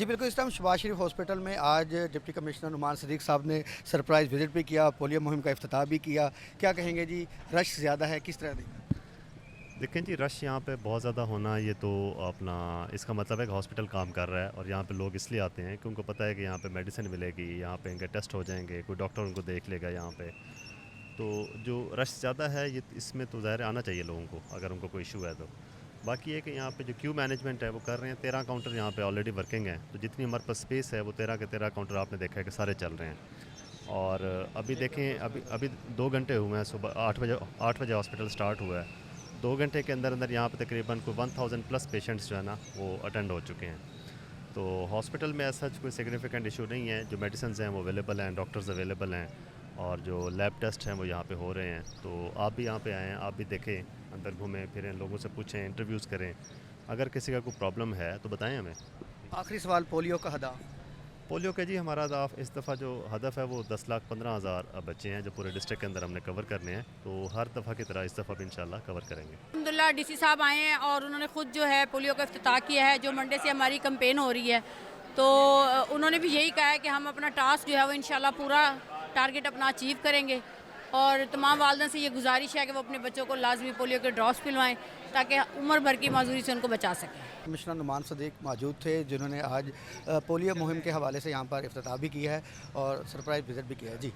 जी बिल्कुल, इस टाइम शहबाज शरीफ हॉस्पिटल में आज डिप्टी कमिश्नर नुमान सदीक साहब ने सरप्राइज़ विज़िट भी किया, पोलियो मुहिम का इफ्तिताह भी किया। क्या कहेंगे जी, रश ज़्यादा है, किस तरह देखा? देखें जी, रश यहाँ पे बहुत ज़्यादा होना ये तो अपना इसका मतलब है कि हॉस्पिटल काम कर रहा है और यहाँ पे लोग इसलिए आते हैं कि उनको पता है कि यहाँ पे मेडिसिन मिलेगी, यहाँ पे इनके टेस्ट हो जाएंगे, कोई डॉक्टर उनको देख लेगा यहाँ पे। तो जो रश ज़्यादा है ये इसमें तो ज़ाहिर आना चाहिए लोगों को, अगर उनको कोई इशू है तो। बाकी ये कि यहाँ पे जो क्यू मैनेजमेंट है वो कर रहे हैं, 13 काउंटर यहाँ पे ऑलरेडी वर्किंग हैं, तो जितनी हमारे पास स्पेस है वो 13 के 13 काउंटर आपने देखा है कि सारे चल रहे हैं। और अभी देखें, अभी अभी 2 घंटे हुए हैं, सुबह 8 बजे हॉस्पिटल स्टार्ट हुआ है। 2 घंटे के अंदर अंदर यहाँ पे तकरीबन कोई 1000+ पेशेंट्स जो है ना वो अटेंड हो चुके हैं। तो हॉस्पिटल में ऐसा कोई सिग्निफिकेंट इशू नहीं है, जो मेडिसिन हैं वो अवेलेबल हैं, डॉक्टर्स अवेलेबल हैं और जो लैब टेस्ट हैं वो यहाँ पे हो रहे हैं। तो आप भी यहाँ पे आएँ, आप भी देखें, अंदर घूमें फिरें, लोगों से पूछें, इंटरव्यूज़ करें। अगर किसी का कोई प्रॉब्लम है तो बताएं हमें। आखिरी सवाल, पोलियो का हदा। पोलियो के जी हमारा इस दफ़ा जो हदफ है वो 10,15,000 बच्चे हैं जो पूरे डिस्ट्रिक्ट के अंदर हमने कवर करने हैं। तो हर दफ़ा की तरह इस दफ़ा भी इंशाल्लाह कवर करेंगे। अल्हम्दुलिल्लाह डीसी साहब आए हैं और उन्होंने खुद जो है पोलियो का इफ्तिताह किया है। जो मंडे से हमारी कैंपेन हो रही है, तो उन्होंने भी यही कहा है कि हम अपना टास्क जो है वो इंशाल्लाह पूरा टारगेट अपना अचीव करेंगे। और तमाम वालिदैन से ये गुजारिश है कि वो अपने बच्चों को लाजमी पोलियो के ड्रॉप्स पिलवाएं ताकि उम्र भर की माजूरी से उनको बचा सकें। कमिश्नर नुमान सदीक मौजूद थे, जिन्होंने आज पोलियो मुहिम के हवाले से यहाँ पर इफ्तिताह भी किया है और सरप्राइज़ विज़िट भी किया है। जी।